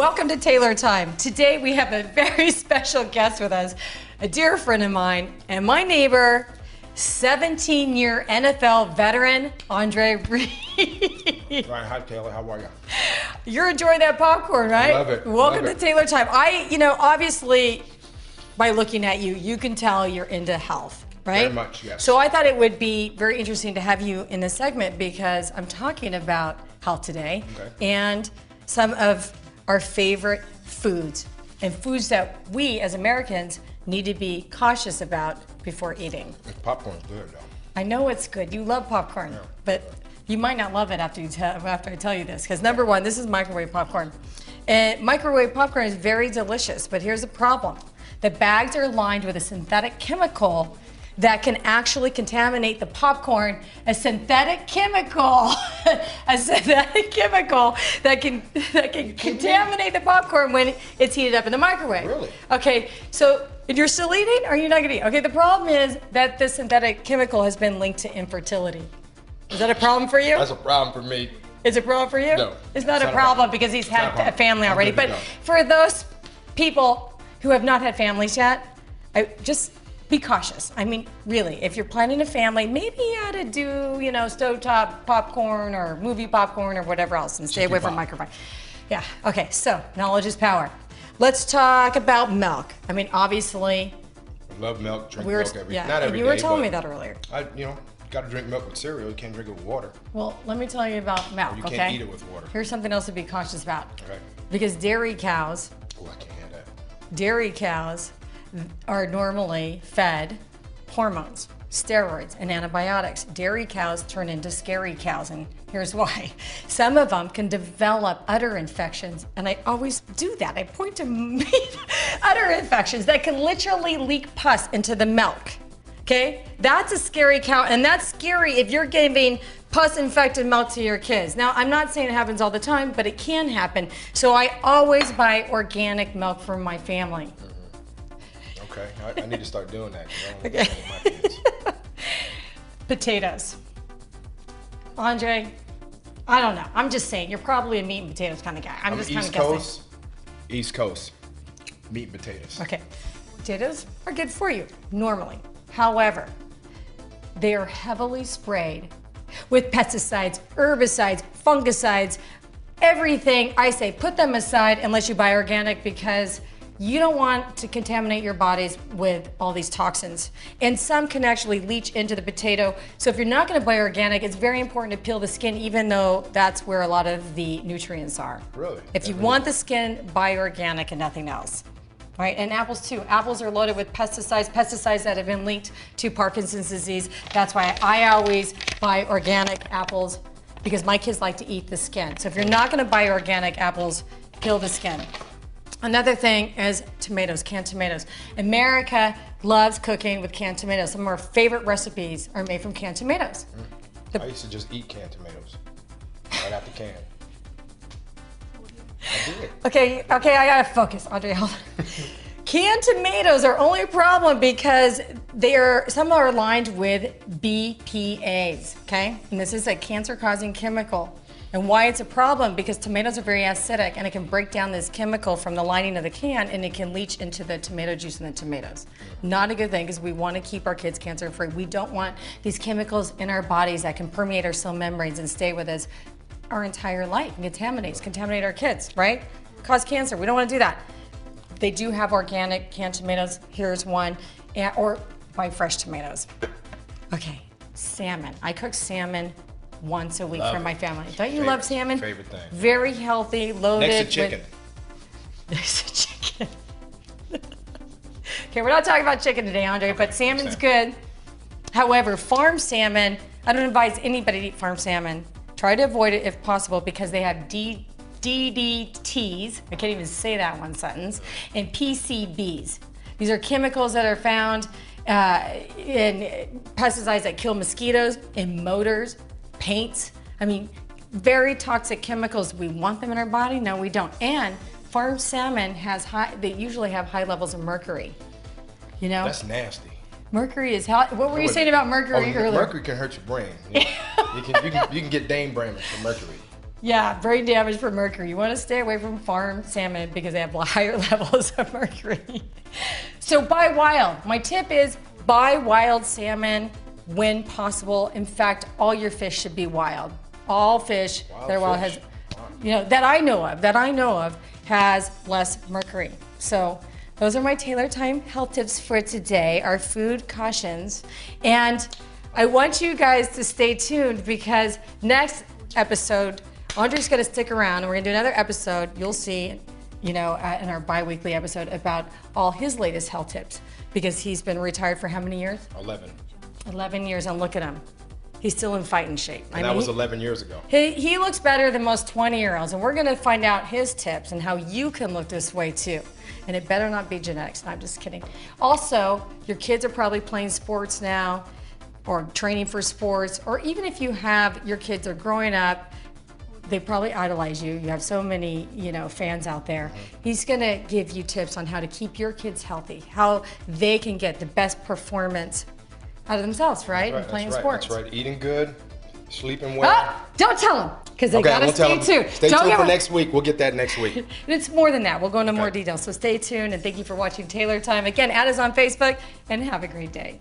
Welcome to Taylor Time. Today we have a very special guest with us, a dear friend of mine and my neighbor, 17-year NFL veteran, Andre Reed. Right, hi Taylor, how are you? You're enjoying that popcorn, right? Love it. Welcome Love to it. Taylor Time. Obviously, by looking at you, you can tell you're into health, right? Very much, yes. So I thought it would be very interesting to have you in this segment because I'm talking about health today and some of our favorite foods and foods that we as Americans need to be cautious about before eating. Popcorn's good though. I know it's good. You love popcorn, but you might not love it after I tell you this. Because number one, this is microwave popcorn. And microwave popcorn is very delicious, but here's the problem. The bags are lined with a synthetic chemical that can actually contaminate the popcorn. A synthetic chemical, that can contaminate the popcorn when it's heated up in the microwave. Really? Okay, so if you're still eating, or you're not gonna eat? Okay, the problem is that this synthetic chemical has been linked to infertility. Is that a problem for you? That's a problem for me. Is it a problem for you? No. It's not a problem because he's had a family already. But for those people who have not had families yet, just be cautious. I mean, really, if you're planning a family, maybe you ought to do, stovetop popcorn or movie popcorn or whatever else and stay away from microwave. Yeah, okay, so knowledge is power. Let's talk about milk. I mean, obviously. I love milk, drink milk every day. Yeah, Not every and you were day, telling but me that earlier. Got to drink milk with cereal. You can't drink it with water. Well, let me tell you about milk, You can't eat it with water. Here's something else to be cautious about. Okay. Because dairy cows, Oh, I can't have that. dairy cows are normally fed hormones, steroids, and antibiotics. Dairy cows turn into scary cows, and here's why. Some of them can develop udder infections, and I always do that. I point to udder infections that can literally leak pus into the milk. Okay, that's a scary cow, and that's scary if you're giving pus-infected milk to your kids. Now, I'm not saying it happens all the time, but it can happen. So I always buy organic milk for my family. Okay, I need to start doing that. Okay. My kids. Potatoes. Andre, I don't know. I'm just saying, you're probably a meat and potatoes kind of guy. I'm just kind of guessing. East Coast, meat and potatoes. Okay, potatoes are good for you, normally. However, they are heavily sprayed with pesticides, herbicides, fungicides, everything. I say put them aside unless you buy organic because you don't want to contaminate your bodies with all these toxins. And some can actually leach into the potato. So if you're not gonna buy organic, it's very important to peel the skin even though that's where a lot of the nutrients are. Really? If you want the skin, buy organic and nothing else. Right, and apples too. Apples are loaded with pesticides that have been linked to Parkinson's disease. That's why I always buy organic apples because my kids like to eat the skin. So if you're not gonna buy organic apples, peel the skin. Another thing is tomatoes, canned tomatoes. America loves cooking with canned tomatoes. Some of our favorite recipes are made from canned tomatoes. I used to just eat canned tomatoes right out the can. I did. Okay, I gotta focus, Audrey. Hold on. Canned tomatoes are only a problem because some are lined with BPAs, okay? And this is a cancer-causing chemical. And why it's a problem, because tomatoes are very acidic and it can break down this chemical from the lining of the can and it can leach into the tomato juice in the tomatoes. Not a good thing because we want to keep our kids cancer-free. We don't want these chemicals in our bodies that can permeate our cell membranes and stay with us our entire life and contaminate our kids, right? Cause cancer. We don't want to do that. They do have organic canned tomatoes. Here's one, or buy fresh tomatoes. Okay, salmon. I cook salmon once a week for my family. Don't you love salmon? Favorite thing. Very healthy, loaded. Next to chicken. Next to chicken. Okay, we're not talking about chicken today, Andre, but salmon's good. However, farm salmon, I don't advise anybody to eat farm salmon. Try to avoid it if possible because they have DDTs, I can't even say that one sentence, and PCBs. These are chemicals that are found in pesticides that kill mosquitoes, in motors, paints. I mean, very toxic chemicals. We want them in our body? No, we don't. And farm salmon they usually have high levels of mercury. You know? That's nasty. Mercury is how. What were you saying about mercury earlier? Mercury can hurt your brain. You can get Dane brain from mercury. Yeah, brain damage from mercury. You want to stay away from farm salmon because they have higher levels of mercury. So buy wild. My tip is buy wild salmon when possible. In fact, all your fish should be wild. All fish that are wild that I know of has less mercury. So those are my Taylor Time health tips for today, our food cautions. And I want you guys to stay tuned because next episode, Andre's gonna stick around and we're gonna do another episode. You'll see, in our bi-weekly episode about all his latest health tips because he's been retired for how many years? 11. 11 years, and look at him. He's still in fighting shape. And that was 11 years ago. He looks better than most 20-year-olds, and we're gonna find out his tips and how you can look this way too. And it better not be genetics. No, I'm just kidding. Also, your kids are probably playing sports now or training for sports, or even if you have your kids are growing up, they probably idolize you. You have so many, fans out there. He's gonna give you tips on how to keep your kids healthy, how they can get the best performance out of themselves, right? And playing sports. That's right. Eating good, sleeping well. Ah, don't tell them, because they gotta stay tuned. Stay tuned for next week. We'll get that next week. And it's more than that. We'll go into more details. So stay tuned, and thank you for watching Taylor Time. Again, add us on Facebook, and have a great day.